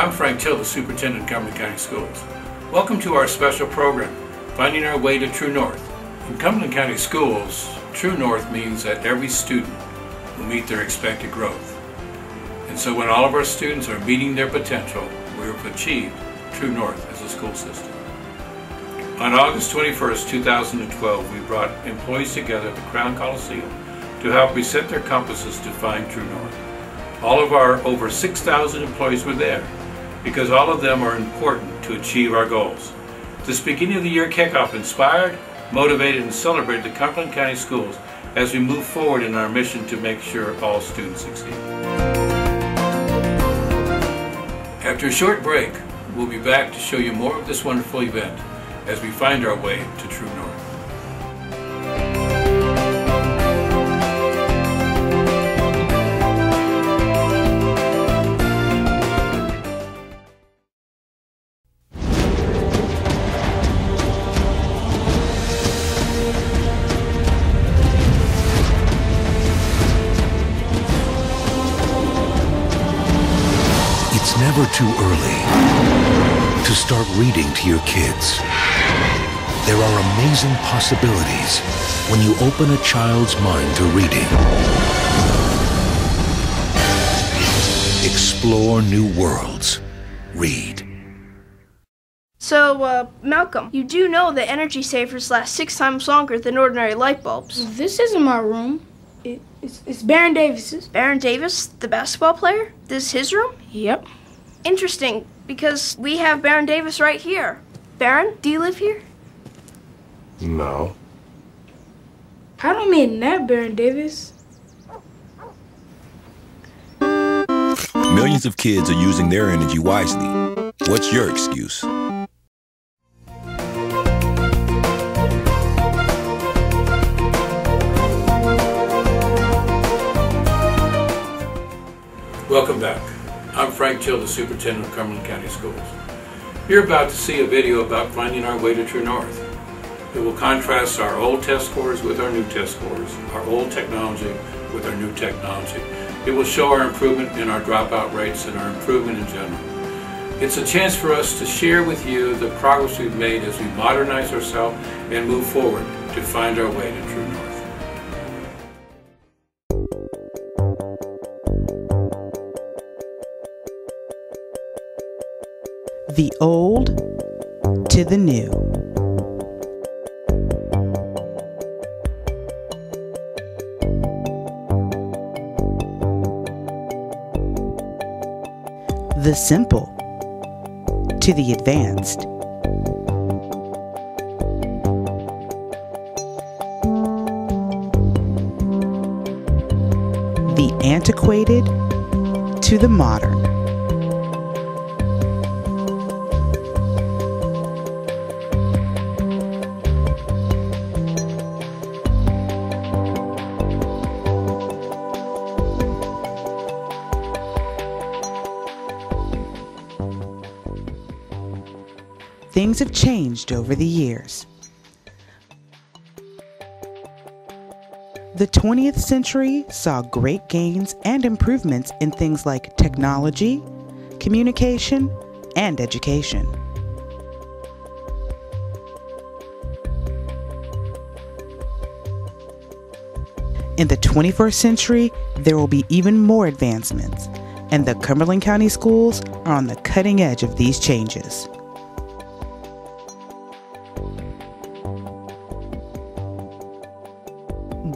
I'm Frank Till, the Superintendent of Cumberland County Schools. Welcome to our special program, Finding Our Way to True North. In Cumberland County Schools, True North means that every student will meet their expected growth. And so when all of our students are meeting their potential, we have achieved True North as a school system. On August 21st, 2012, we brought employees together at the Crown Coliseum to help reset their compasses to find True North. All of our over 6,000 employees were there because all of them are important to achieve our goals. This beginning of the year kickoff inspired, motivated, and celebrated the Cumberland County Schools as we move forward in our mission to make sure all students succeed. After a short break, we'll be back to show you more of this wonderful event as we find our way to True North. It's never too early to start reading to your kids. There are amazing possibilities when you open a child's mind to reading. Explore new worlds. Read. So, Malcolm, you do know that energy savers last 6 times longer than ordinary light bulbs. This isn't my room. It's Baron Davis's. Baron Davis, the basketball player? This is his room? Yep. Interesting, because we have Baron Davis right here. Baron, do you live here? No. I don't mean that, Baron Davis. Millions of kids are using their energy wisely. What's your excuse? Welcome back. I'm Frank Till, the Superintendent of Cumberland County Schools. You're about to see a video about finding our way to True North. It will contrast our old test scores with our new test scores, our old technology with our new technology. It will show our improvement in our dropout rates and our improvement in general. It's a chance for us to share with you the progress we've made as we modernize ourselves and move forward to find our way to True North. The old to the new. The simple to the advanced. The antiquated to the modern. Things have changed over the years. The 20th century saw great gains and improvements in things like technology, communication, and education. In the 21st century, there will be even more advancements, and the Cumberland County Schools are on the cutting edge of these changes.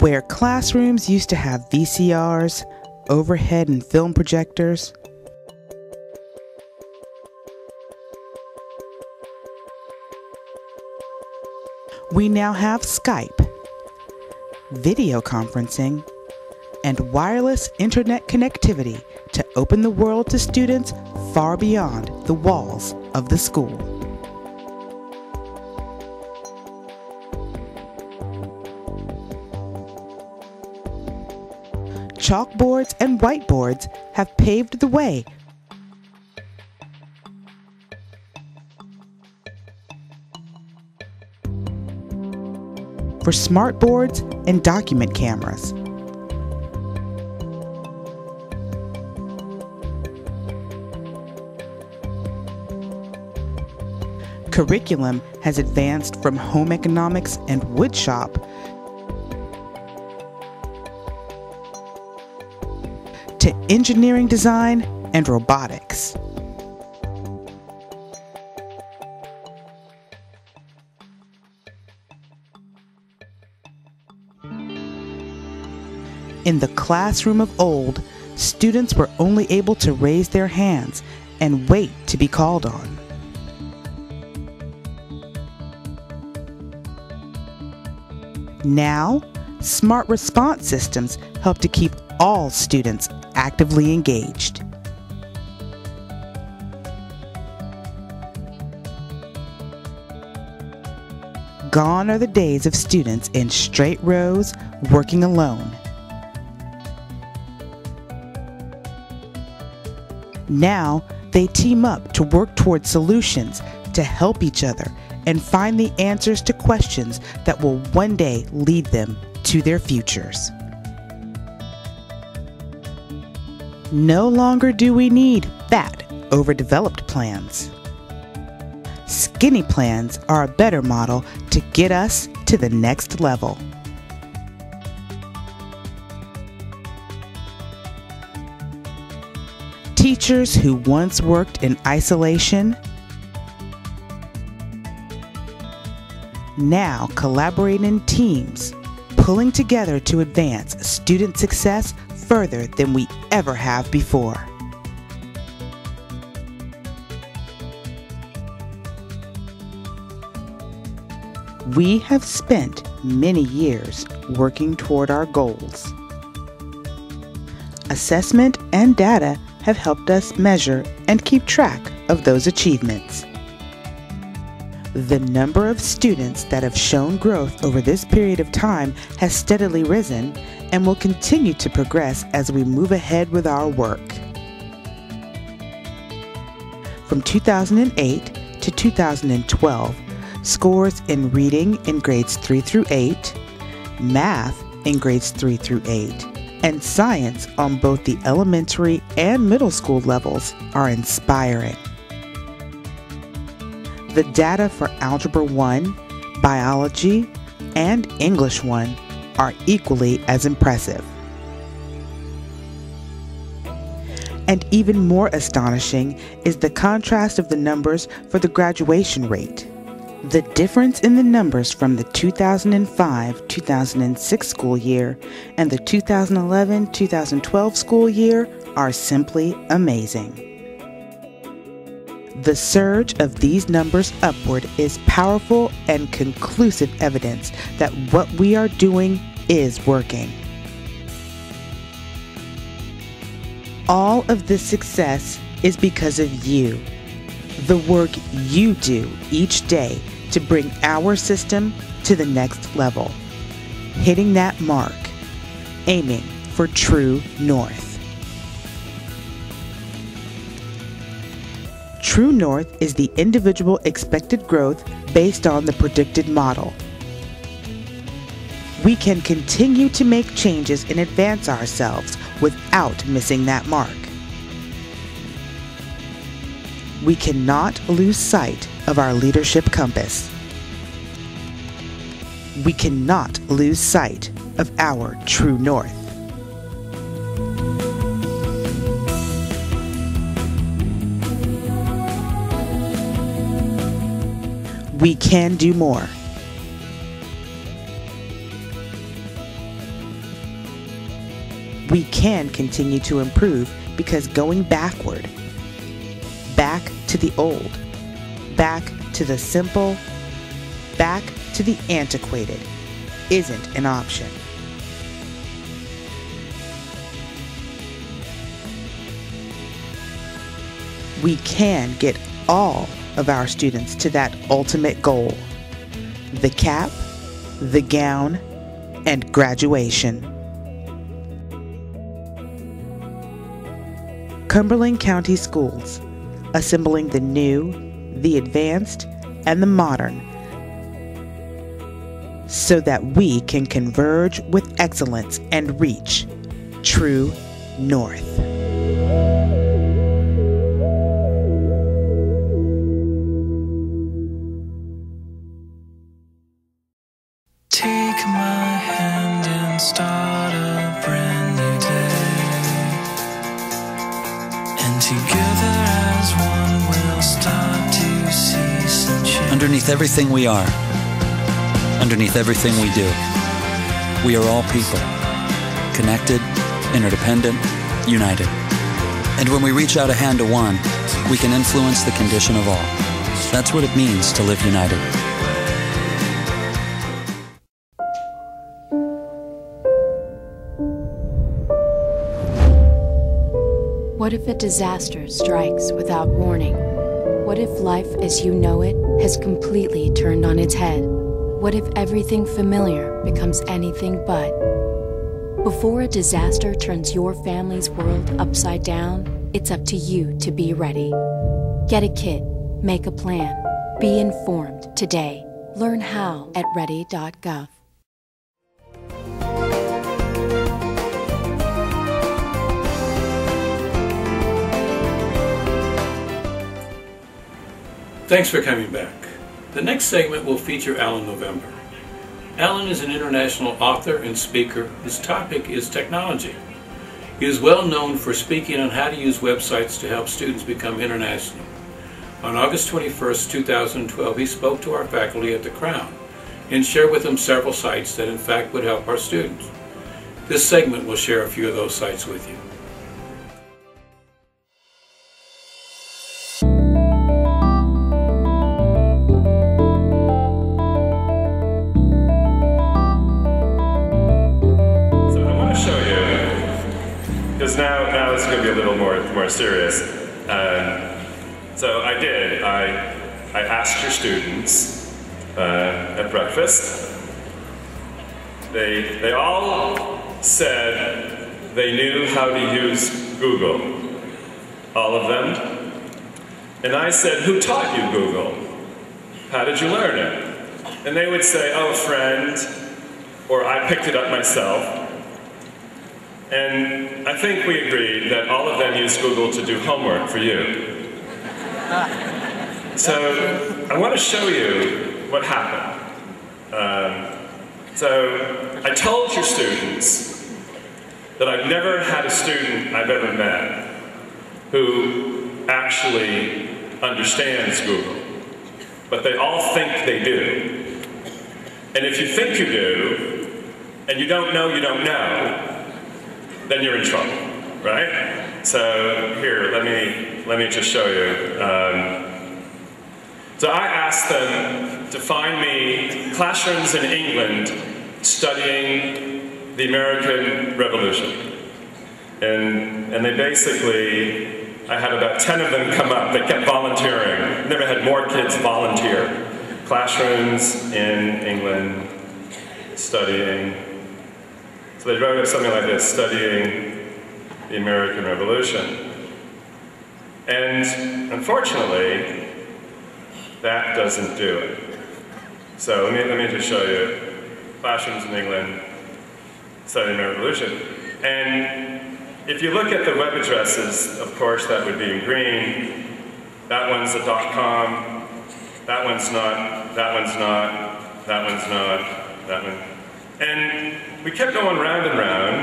Where classrooms used to have VCRs, overhead and film projectors, we now have Skype, video conferencing, and wireless internet connectivity to open the world to students far beyond the walls of the school. Chalkboards and whiteboards have paved the way for smart boards and document cameras. Curriculum has advanced from home economics and woodshop to engineering design and robotics. In the classroom of old, students were only able to raise their hands and wait to be called on. Now, smart response systems help to keep all students actively engaged. Gone are the days of students in straight rows working alone. Now, they team up to work toward solutions to help each other and find the answers to questions that will one day lead them to their futures. No longer do we need fat, overdeveloped plans. Skinny plans are a better model to get us to the next level. Teachers who once worked in isolation now collaborate in teams, pulling together to advance student success further than we ever have before. We have spent many years working toward our goals. Assessment and data have helped us measure and keep track of those achievements. The number of students that have shown growth over this period of time has steadily risen and will continue to progress as we move ahead with our work. From 2008 to 2012, scores in reading in grades 3 through 8, math in grades 3 through 8, and science on both the elementary and middle school levels are inspiring. The data for Algebra 1, Biology, and English 1 are equally as impressive. And even more astonishing is the contrast of the numbers for the graduation rate. The difference in the numbers from the 2005-2006 school year and the 2011-2012 school year are simply amazing. The surge of these numbers upward is powerful and conclusive evidence that what we are doing is working. All of this success is because of you, the work you do each day to bring our system to the next level, hitting that mark, aiming for true north. True north is the individual expected growth based on the predicted model. We can continue to make changes and advance ourselves without missing that mark. We cannot lose sight of our leadership compass. We cannot lose sight of our true north. We can do more. We can continue to improve because going backward, back to the old, back to the simple, back to the antiquated, isn't an option. We can get all of our students to that ultimate goal, the cap, the gown, and graduation. Cumberland County Schools, assembling the new, the advanced, and the modern, so that we can converge with excellence and reach true north. Together as one we'll start to see some change. Underneath everything we are, underneath everything we do, we are all people, connected, interdependent, united. And when we reach out a hand to one, we can influence the condition of all. That's what it means to live united. What if a disaster strikes without warning? What if life as you know it has completely turned on its head? What if everything familiar becomes anything but? Before a disaster turns your family's world upside down, it's up to you to be ready. Get a kit, make a plan, be informed today. Learn how at ready.gov. Thanks for coming back. The next segment will feature Alan November. Alan is an international author and speaker whose topic is technology. He is well known for speaking on how to use websites to help students become international. On August 21st, 2012, he spoke to our faculty at the Crown and shared with them several sites that in fact would help our students. This segment will share a few of those sites with you. Now it's going to be a little more serious. So I asked your students at breakfast. They all said they knew how to use Google, all of them. And I said, who taught you Google? How did you learn it? And they would say, oh, a friend, or I picked it up myself. And I think we agreed that all of them used Google to do homework for you. So I want to show you what happened. So I told your students that I've never had a student I've ever met who actually understands Google, but they all think they do. And if you think you do, and you don't know, then you're in trouble, right? So here, let me just show you. So I asked them to find me classrooms in England studying the American Revolution. And they basically, I had about 10 of them come up. They kept volunteering. Never had more kids volunteer. Classrooms in England studying. So they wrote something like this, studying the American Revolution. And unfortunately, that doesn't do it. So let me just show you classrooms in England studying the American Revolution. And if you look at the web addresses, of course, that would be in green. That one's a .com. That one's not. That one's not. That one's not. That one. And we kept going round and round,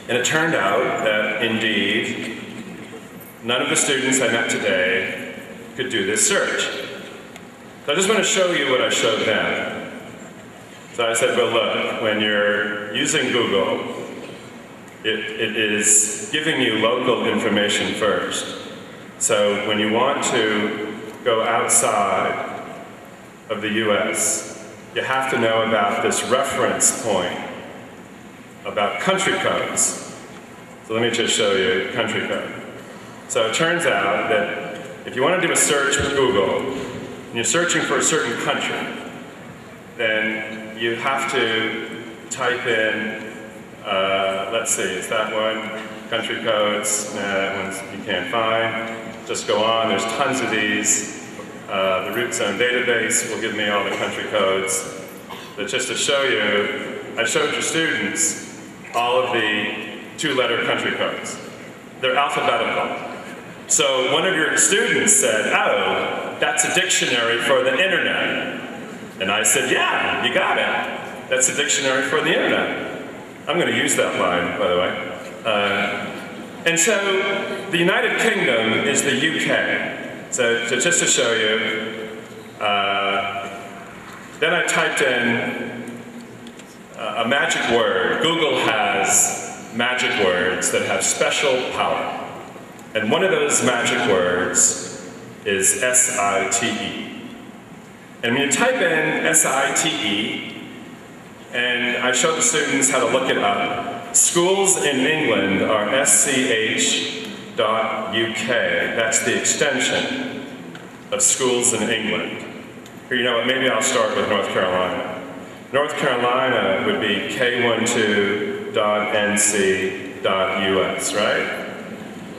and it turned out that, indeed, none of the students I met today could do this search. So I just want to show you what I showed them. So I said, well, look, when you're using Google, it is giving you local information first. So when you want to go outside of the US, you have to know about this reference point, about country codes. So let me just show you country code. So it turns out that if you want to do a search with Google, and you're searching for a certain country, then you have to type in, let's see, is that one? Country codes, nah, that one you can't find. Just go on, there's tons of these. The root zone database will give me all the country codes. But just to show you, I showed your students all of the two-letter country codes. They're alphabetical. So one of your students said, oh, that's a dictionary for the internet. And I said, yeah, you got it. That's a dictionary for the internet. I'm going to use that line, by the way. And so the United Kingdom is the UK. So just to show you, then I typed in a magic word. Google has magic words that have special power. And one of those magic words is S-I-T-E. And when you type in S-I-T-E, and I showed the students how to look it up, schools in England are sch.uk. That's the extension of schools in England. Or you know what, maybe I'll start with North Carolina. North Carolina would be k12.nc.us, right?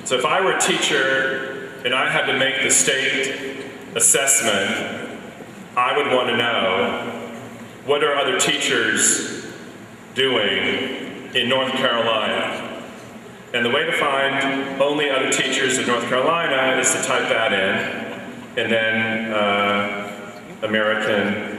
So if I were a teacher and I had to make the state assessment, I would want to know, what are other teachers doing in North Carolina? And the way to find only other teachers in North Carolina is to type that in, and then American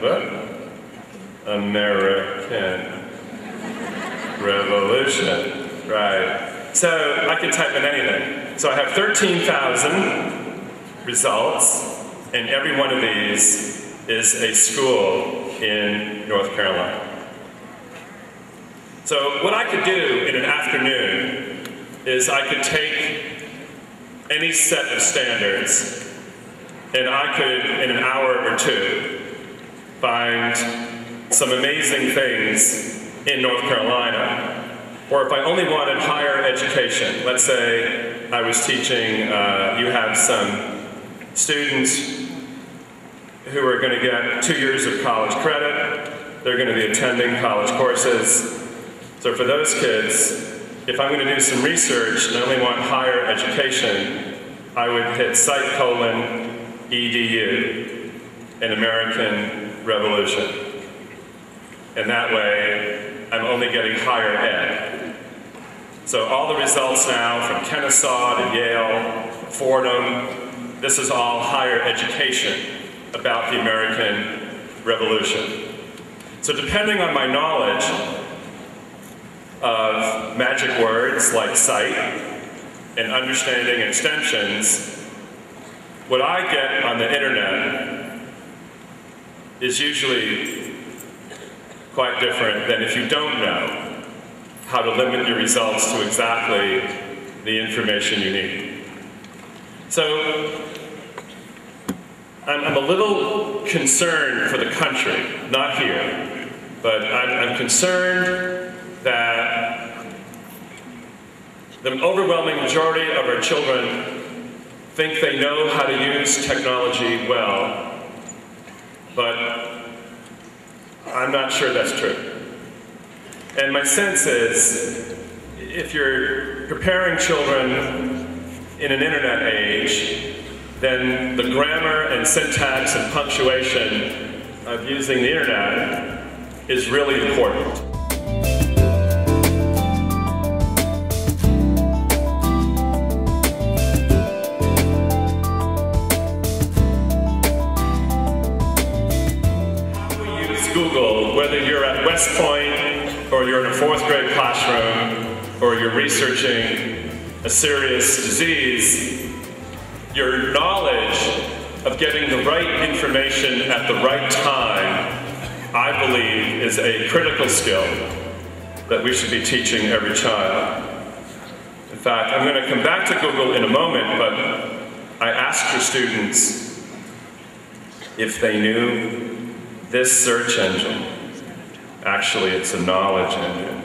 Revolution, right. So I can type in anything. So I have 13,000 results, and every one of these is a school in North Carolina. So what I could do in an afternoon is I could take any set of standards, and I could, in an hour or two, find some amazing things in North Carolina. Or if I only wanted higher education, let's say I was teaching, you have some students who are going to get 2 years of college credit. They're going to be attending college courses. So for those kids, if I'm going to do some research and I only want higher education, I would hit site:/edu, an American Revolution. And that way, I'm only getting higher ed. So all the results now from Kennesaw to Yale, Fordham, this is all higher education about the American Revolution. So depending on my knowledge of magic words like cite and understanding extensions, what I get on the internet is usually quite different than if you don't know how to limit your results to exactly the information you need. So I'm a little concerned for the country, not here, but I'm concerned that the overwhelming majority of our children think they know how to use technology well, but I'm not sure that's true. And my sense is, if you're preparing children in an internet age, then the grammar and syntax and punctuation of using the internet is really important. Google, whether you're at West Point or you're in a 4th grade classroom or you're researching a serious disease, your knowledge of getting the right information at the right time, I believe, is a critical skill that we should be teaching every child. In fact, I'm going to come back to Google in a moment, but I asked your students if they knew this search engine. Actually, it's a knowledge engine.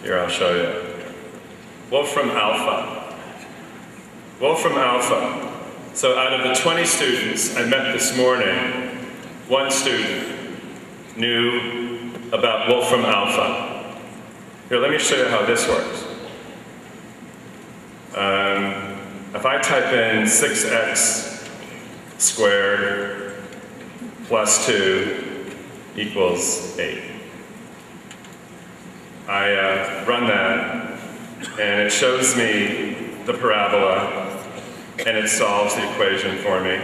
Here, I'll show you. Wolfram Alpha. Wolfram Alpha. So out of the 20 students I met this morning, 1 student knew about Wolfram Alpha. Here, let me show you how this works. If I type in 6x squared plus 2 equals 8. I run that, and it shows me the parabola, and it solves the equation for me.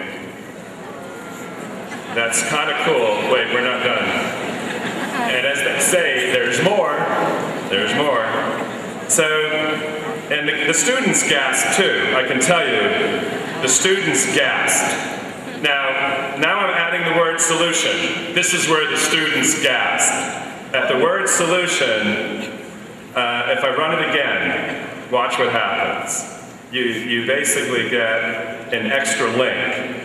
That's kind of cool. Wait, we're not done. And as they say, there's more. There's more. So And the students gasped too, I can tell you. The students gasped. Now I'm adding the word solution. This is where the students gasped. At the word solution, if I run it again, watch what happens. You basically get an extra link.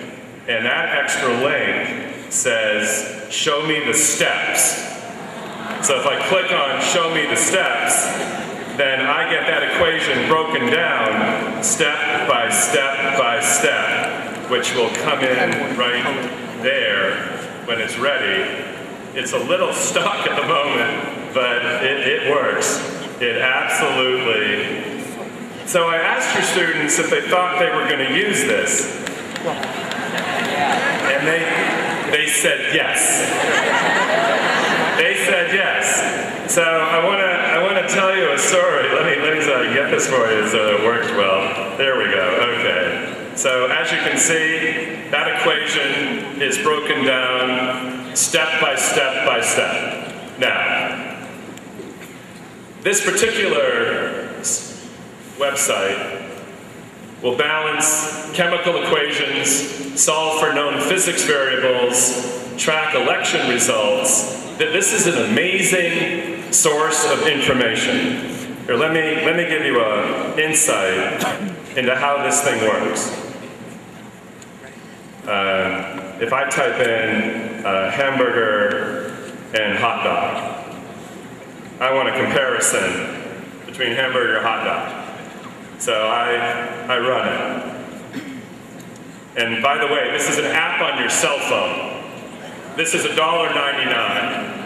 And that extra link says, show me the steps. So if I click on show me the steps, then I get that equation broken down step by step by step, which will come in right there when it's ready. It's a little stuck at the moment, but it works. It absolutely. So I asked your students if they thought they were going to use this. And they said yes. They said yes. So I want to tell you a story. Let me get this for you so it works well. There we go. Okay. So as you can see, that equation is broken down step by step by step. Now, this particular website will balance chemical equations, solve for known physics variables, track election results. This is an amazing source of information. Here, let me give you an insight into how this thing works. If I type in hamburger and hot dog, I want a comparison between hamburger and hot dog. So I run it. And by the way, this is an app on your cell phone. This is $1.99.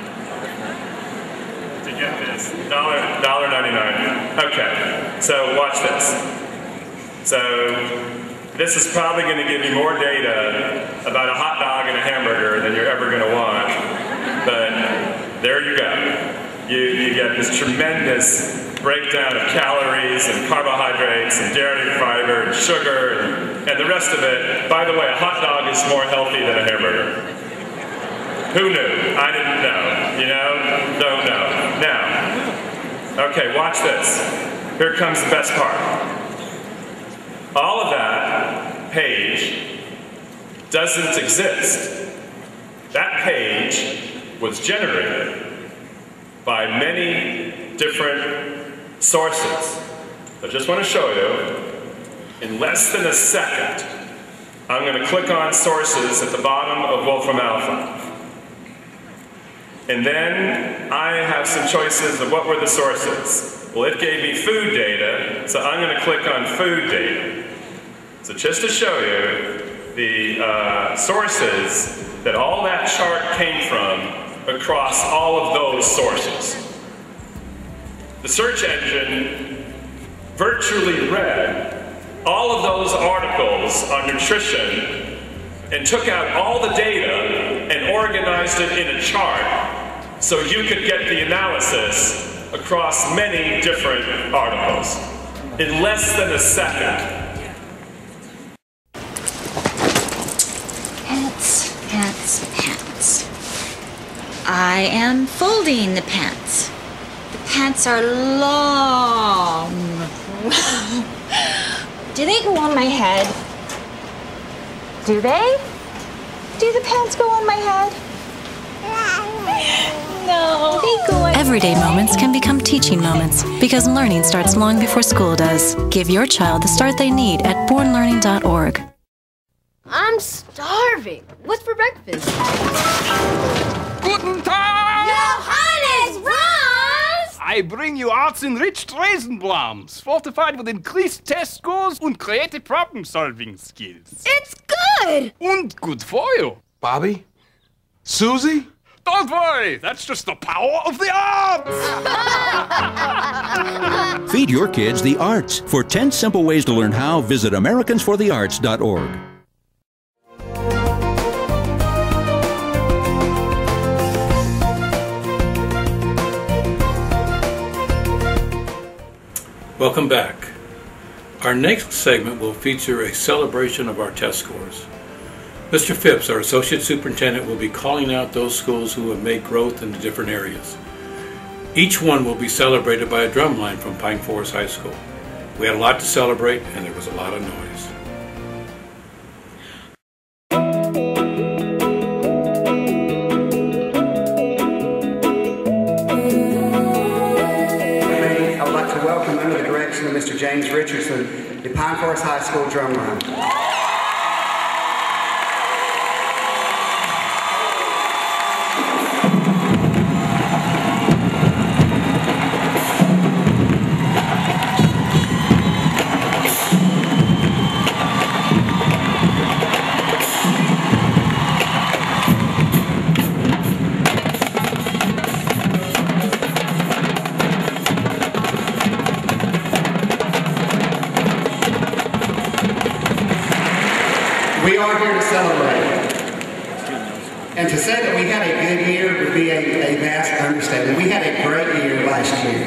To get this, $1.99. Okay, so watch this. So this is probably going to give you more data about a hot dog and a hamburger than you're ever going to want. But there you go. You get this tremendous breakdown of calories and carbohydrates and dairy fiber and sugar and the rest of it. By the way, a hot dog is more healthy than a hamburger. Who knew? I didn't know. You know? Don't know. Now, okay, watch this. Here comes the best part. All of that page doesn't exist. That page was generated by many different sources. I just want to show you, in less than a second, I'm going to click on sources at the bottom of Wolfram Alpha. And then I have some choices of what were the sources. Well, it gave me food data, so I'm going to click on food data. So just to show you the sources that all that chart came from across all of those sources. The search engine virtually read all of those articles on nutrition and took out all the data and organized it in a chart so you could get the analysis across many different articles in less than a second. Pants. I am folding the pants. The pants are long. Do they go on my head? Do they? Do the pants go on my head? No, they go on. Everyday moments can become teaching moments because learning starts long before school does. Give your child the start they need at bornlearning.org. I'm starving. What's for breakfast? Guten Tag! Johannes, Ross! I bring you arts-enriched Raisinblams, fortified with increased test scores and creative problem-solving skills. It's good! And good for you. Bobby? Susie? Don't worry, that's just the power of the arts! Feed your kids the arts. For 10 simple ways to learn how, visit AmericansForTheArts.org. Welcome back. Our next segment will feature a celebration of our test scores. Mr. Phipps, our Associate Superintendent, will be calling out those schools who have made growth in the different areas. Each one will be celebrated by a drumline from Pine Forest High School. We had a lot to celebrate, and there was a lot of noise. I would like to welcome, under the direction of Mr. James Richardson, the Pine Forest High School drumline. We are here to celebrate. And to say that we had a good year would be a vast understatement. We had a great year last year.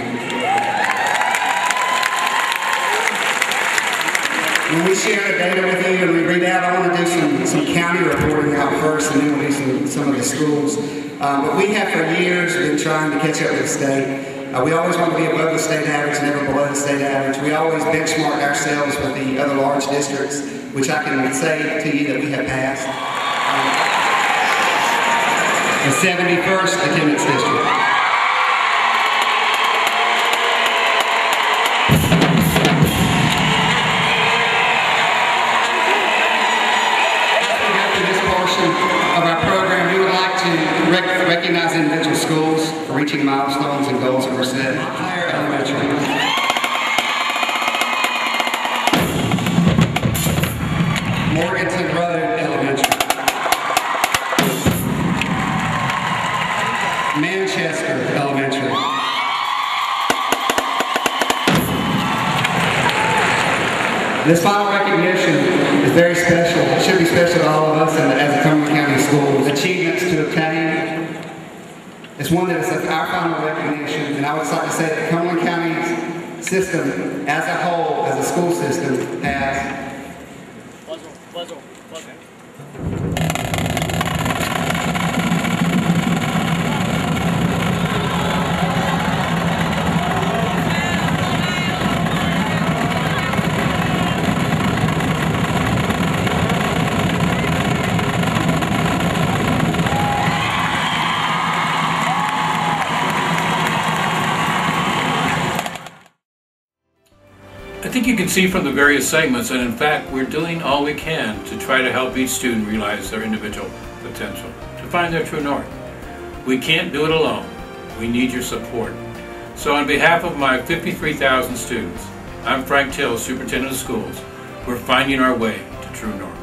When we share the data with you and we read out, I want to do some county reporting out first, and then we'll do some of the schools. But we have for years been trying to catch up with the state. We always want to be above the state average, never below the state average. We always benchmark ourselves with the other large districts, which I can say to you that we have passed. The 71st attendance district. After this portion of our program, we would like to recognize individual schools for reaching milestones and goals that were set. Higher elementary. Morganton Road Elementary. Manchester Elementary. This final recognition is very special. It should be special to all of us as a Cumberland County Schools. Achievements to obtain. It's one that is our final recognition, and I would like to say that Cumberland County's system as a whole, as a school system, has I think you can see from the various segments that in fact we're doing all we can to try to help each student realize their individual potential, to find their true north. We can't do it alone. We need your support. So on behalf of my 53,000 students, I'm Frank Till, Superintendent of Schools. We're finding our way to true north.